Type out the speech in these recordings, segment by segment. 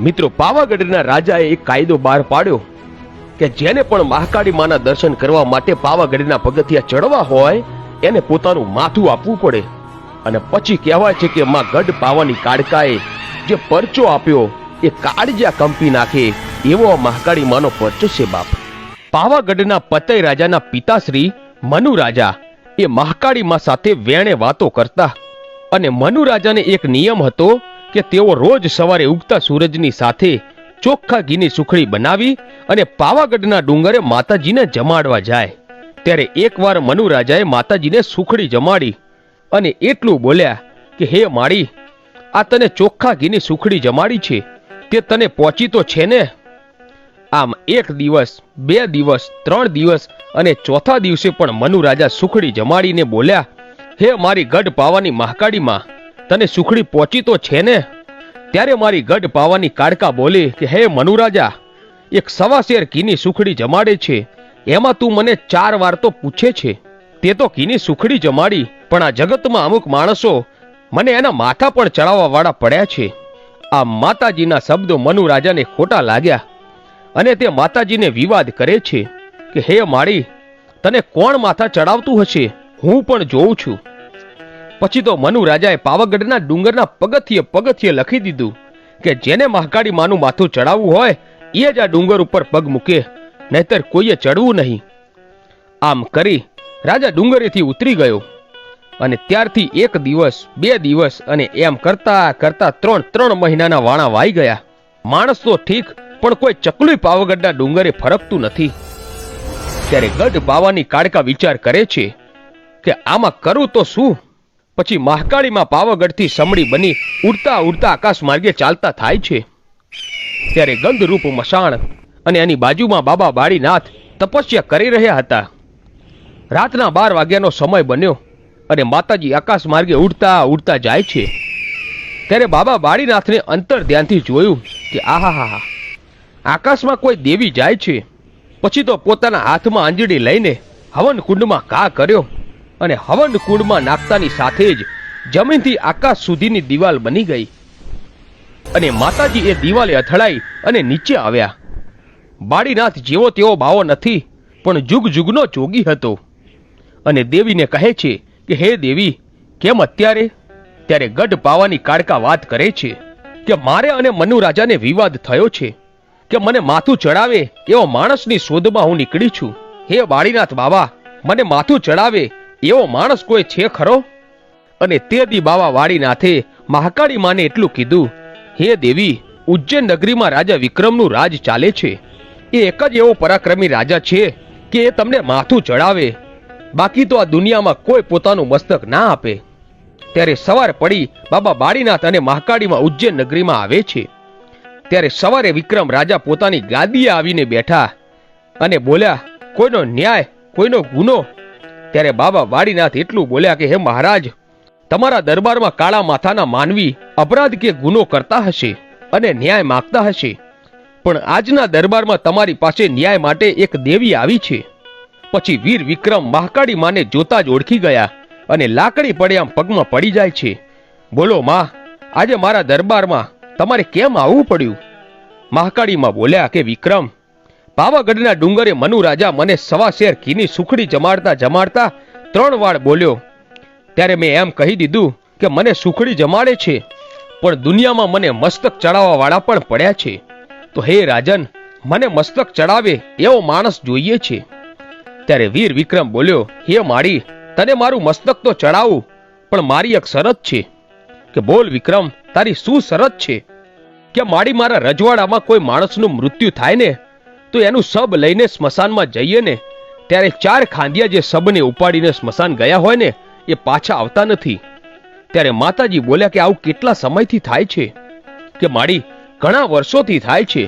મિત્રો, પાવાગઢના રાજાએ એક કાયદો બહાર પાડ્યો કે જેને પણ મહાકાળી માના દર્શન કરવા માટે પાવાગઢના પગથિયા ચડવા હોય એને પોતાનું માથું આપવું પડે. અને પછી કહેવાય છે કે માં ગઢ પાવાની કાળકાએ જે પરચો આપ્યો એ કાળજા કંપી નાખે એવો મહાકાળી માનો પરચો છે બાપ. પાવાગઢના પતઈ રાજાના પિતાશ્રી મનુ રાજા એ મહાકાળી માં સાથે વેણે વાતો કરતા. અને મનુ રાજાને એક નિયમ હતો કે તેઓ રોજ સવારે ઉગતા સૂરજની સાથે ચોખ્ખા ઘીની સુખડી બનાવી અને પાવાગઢના ડુંગરે માતાજીને જમાડવા જાય. ત્યારે એકવાર મનુ રાજાએ માતાજીને સુખડી જમાડી અને એટલું બોલ્યા કે હે માળી, આ તને ચોખ્ખા ઘીની સુખડી જમાડી છે તે તને પહોંચી તો છે ને? આમ 1 દિવસ 2 દિવસ 3 દિવસ અને ચોથા દિવસે પણ મનુ રાજા સુખડી જમાડીને બોલ્યા, હે મારી ગઢ પાવાની મહાકાળીમાં, તને સુખડી પહોંચી તો છે ને? ત્યારે મારી ગઢ પાવાની કાળકા બોલે કે હે મનુ રાજા, 1 શેર ઘીની સુખડી જમાડે છે, એમાં તું મને 4 વાર તો પૂછે છે. તે તો ઘીની સુખડી જમાડી, પણ આ જગતમાં અમુક માણસો મને એના માથા પણ ચડાવવા વાળા પડ્યા છે. આ માતાજીના શબ્દો મનુ રાજાને ખોટા લાગ્યા અને તે માતાજીને વિવાદ કરે છે કે હે માળી, તને કોણ માથા ચડાવતું હશે, હું પણ જોઉં છું. પછી તો મનુ રાજાએ પાવાગઢના ડુંગરના પગથિયે લખી દીધું કે જેને મહાકાળી માનું માથું ચડાવવું હોય એ જ આ ડુંગર ઉપર પગ મૂકે, નહીતર કોઈએ ચડવું નહીં. આમ કરી રાજા ડુંગરેથી ઉતરી ગયો અને ત્યારથી 1 દિવસ 2 દિવસ અને એમ કરતા કરતા 3 મહિનાના વાણા વાઈ ગયા. માણસ તો ઠીક, પણ કોઈ ચકલું પાવાગઢના ડુંગરે ફરકતું નથી. ત્યારે ગઢ પાવાની કાળકા વિચાર કરે છે કે આમાં કરું તો શું? પછી મહાકાળીમાં પાવાગઢથી સમડી બની ઉડતા ઉડતા આકાશ માર્ગે ચાલતા થાય છે. ત્યારે ગંધરૂપ મશાણ અને એની બાજુમાં બાબા બાળીનાથ તપસ્યા કરી રહ્યા હતા. રાતના 12 વાગ્યાનો સમય બન્યો અને માતાજી આકાશ માર્ગે ઉડતા ઉડતા જાય છે. ત્યારે બાબા બાળીનાથને અંતર ધ્યાનથી જોયું કે આહાહા, આકાશમાં કોઈ દેવી જાય છે. પછી તો પોતાના હાથમાં આંજળી લઈને હવન કુંડમાં ઘા કર્યો અને હવન કુંડમાં નાખતાની સાથે જ જમીનથી આકાશ સુધીની દિવાલ બની ગઈ અને માતાજી એ દિવાલે અથડાઈ અને નીચે આવ્યા. બાળીનાથ જેવો તેવો બાવો નથી, પણ જુગ જુગનો જોગી હતો અને દેવીને કહે છે કે હે દેવી, કેમ અત્યારે? ત્યારે ગઢ પાવાની કાળકા વાત કરે છે કે મારે અને મનુ રાજાને વિવાદ થયો છે કે મને માથું ચડાવે એવો માણસની શોધમાં હું નીકળી છું. હે બાળીનાથ બાબા, મને માથું ચડાવે એવો માણસ કોઈ છે ખરો? અને તે દી બાબા બાળીનાથે મહાકાળી માને એટલું કીધું, હે દેવી, ઉજ્જૈન નગરીમાં રાજા વિક્રમનું રાજ ચાલે છે. એ એક જ એવો પરાક્રમી રાજા છે કે એ તમને માથું ચડાવે, બાકી તો આ દુનિયામાં કોઈ પોતાનું મસ્તક ના આપે. ત્યારે સવાર પડી બાબા બાળીનાથ અને મહાકાળીમાં ઉજ્જૈન નગરીમાં આવે છે. ત્યારે સવારે વિક્રમ રાજા પોતાની ગાદીએ આવીને બેઠા અને બોલ્યા, કોઈનો ન્યાય, કોઈનો ગુનો? ત્યારે બાબા બાળીનાથ એટલું બોલ્યા કે હે મહારાજ, તમારા દરબારમાં કાળા માથાના માનવી અપરાધ કે ગુનો કરતા હશે અને ન્યાય માંગતા હશે, પણ આજના દરબારમાં તમારી પાસે ન્યાય માટે એક દેવી આવી છે. પછી વીર વિક્રમ મહાકાળી માને જોતા જ ઓળખી ગયા અને લાકડી પડે આમ પગમાં પડી જાય છે. બોલો માં, આજે મારા દરબારમાં તમારે કેમ આવવું પડ્યું? મહાકાળી માં બોલ્યા કે વિક્રમ, પાવાગઢના ડુંગરે મનુ રાજા મને 1 શેર ઘીની સુખડી જમાડતા જમાડતા 3 વાર બોલ્યો. ત્યારે મેં એમ કહી દીધું કે મને સુખડી જમાડે છે, પણ દુનિયામાં મને મસ્તક ચડાવવા વાળા પણ પડ્યા છે. તો હે રાજન, મને મસ્તક ચડાવે એવો માણસ જોઈએ છે. ત્યારે વીર વિક્રમ બોલ્યો, હે માળી, તને મારું મસ્તક તો ચડાવું, પણ મારી એક શરત છે. કે બોલ વિક્રમ, તારી શું શરત છે? કે માળી, મારા રજવાડામાં કોઈ માણસનું મૃત્યુ થાય ને તો એનું શબ લઈને સ્મશાનમાં જઈએ ને ત્યારે 4 ખાંડિયા જે શબને ઉપાડીને સ્મશાન ગયા હોય ને એ પાછા આવતા નથી. ત્યારે માતાજી બોલ્યા કે આવું કેટલા સમયથી થાય છે? કે માળી, ઘણા વર્ષોથી થાય છે.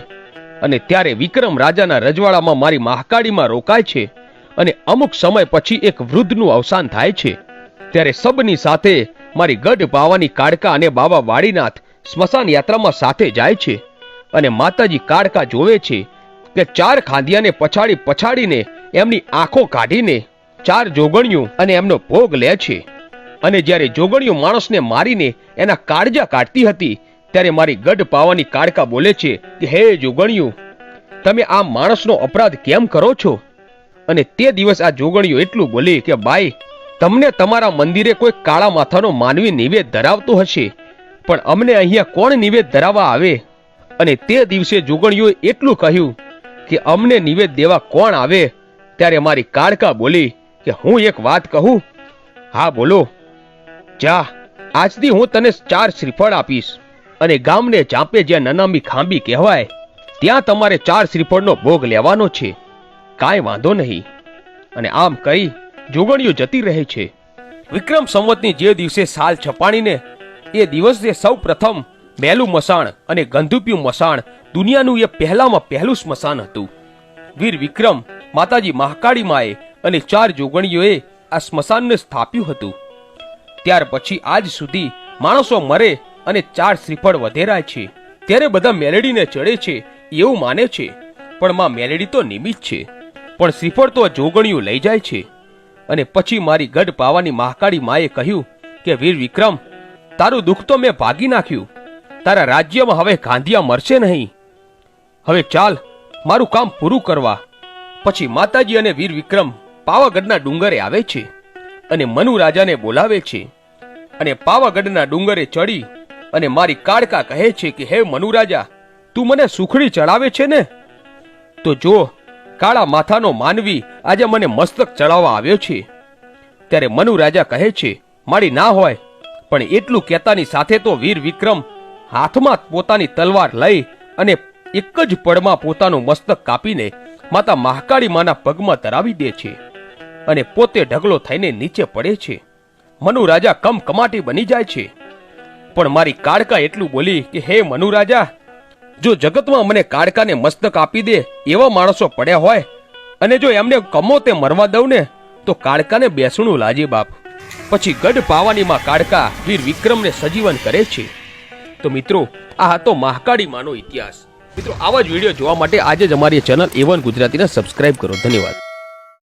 અને ત્યારે વિક્રમ રાજાના રજવાડામાં મારી મહાકાળીમાં રોકાય છે અને અમુક સમય પછી એક વૃદ્ધનું અવસાન થાય છે. ત્યારે સબની સાથે મારી ગઢ પાવાની કાળકા અને બાબા બાળીનાથ સ્મશાન યાત્રામાં સાથે જાય છે અને માતાજી કાળકા જોવે છે કે 4 ખાંડિયાને પછાડીને એમની આંખો કાઢીને 4 જોગણીઓ અને એમનો ભોગ લે છે. અને જ્યારે જોગણીઓ માણસને મારીને એના કાળજા કાઢતી હતી ત્યારે મારી ગઢ પાવાની કાળકા બોલે છે કે હે જોગણિયું, તમે આ માણસનો અપરાધ કેમ કરો છો? અને તે દિવસ આ જોગણીઓ એટલું બોલી કે બાઈ, તમને તમારા મંદિરે કોઈ કાળા માથાનો માનવી નિવેદ ધરાવતો હશે, પણ અમને અહીંયા કોણ નિવેદ ધરાવવા આવે? અને તે દિવસે જોગણીઓએ એટલું કહ્યું કે અમને નિવેદ દેવા કોણ આવે? ત્યારે મારી કાળકા બોલી કે હું એક વાત કહું? હા બોલો. જા, આજથી હું તને 4 શ્રીફળ આપીશ અને ગામને ચાંપે જ્યાં નનામી ખાંબી કહેવાય ત્યાં તમારે 4 શ્રીફળનો ભોગ લેવાનો છે. કાંઈ વાંધો નહીં. અને આમ કહી જોગણીઓ જતી રહે છે. વિક્રમ સંવતની જે દિવસે સાલ છપાણીને એ દિવસે સૌ પ્રથમ મેલું મસાણ અને ગંધુપિયું મસાણ દુનિયાનું એ પહેલામાં પહેલું સ્મશાન હતું. વીર વિક્રમ, માતાજી મહાકાળી માએ અને 4 જોગણીઓએ આ સ્મશાનને સ્થાપ્યું હતું. ત્યાર પછી આજ સુધી માણસો મરે અને 4 શ્રીફળ વધેરાય છે. ત્યારે બધા મેલેડીને ચડે છે એવું માને છે, પણ માં મેલેડી તો નિમિત્ત છે, પણ શ્રીફળ તો જોગણીઓ લઈ જાય છે. અને પછી મારી ગઢ પાવાની મહાકાળી માએ કહ્યું કે વીર વિક્રમ, તારું દુઃખ તો મેં ભાગી નાખ્યું. તારા રાજ્યમાં હવે ગાંધિયા મરશે નહીં. હવે ચાલ મારું કામ પૂરું કરવા. પછી માતાજી અને વીર વિક્રમ પાવાગઢના ડુંગરે આવે છે અને મનુ રાજાને બોલાવે છે. અને પાવાગઢના ડુંગરે ચડી અને મારી કાળકા કહે છે કે હે મનુ રાજા, તું મને સુખડી ચડાવે છે ને? તો જો, કાળા માથાનો માનવી આજે મને મસ્તક ચડાવવા આવ્યો છે. ત્યારે મનુ રાજા કહે છે મારી ના હોય, પણ એટલું કહેતાની સાથે તો વીર વિક્રમ હાથમાં પોતાની તલવાર લઈ અને એક જ પળમાં પોતાનું મસ્તક કાપીને માતા મહાકાળી માના પગમાં ધરાવી દે છે અને પોતે ઢગલો થઈને નીચે પડે છે. મનુ રાજા કમકમાટી બની જાય છે. પણ મારી કાળકા એટલું બોલી કે હે મનુ રાજા, જો જગતમાં મને કાળકાને મસ્તક આપી દે એવા માણસો પડ્યા હોય અને જો એમને કમો તે મરવા દઉં ને તો કાળકાને બેસણું લાજે બાપ. પછી ગઢ પાવાનીમાં કાળકા વીર વિક્રમને સજીવન કરે છે. તો મિત્રો, આ હતો મહાકાળી માનો ઇતિહાસ. મિત્રો, આવા જ વિડીયો જોવા માટે આજે જ અમારી ચેનલ A1 ગુજરાતીને સબસ્ક્રાઇબ કરો. ધન્યવાદ.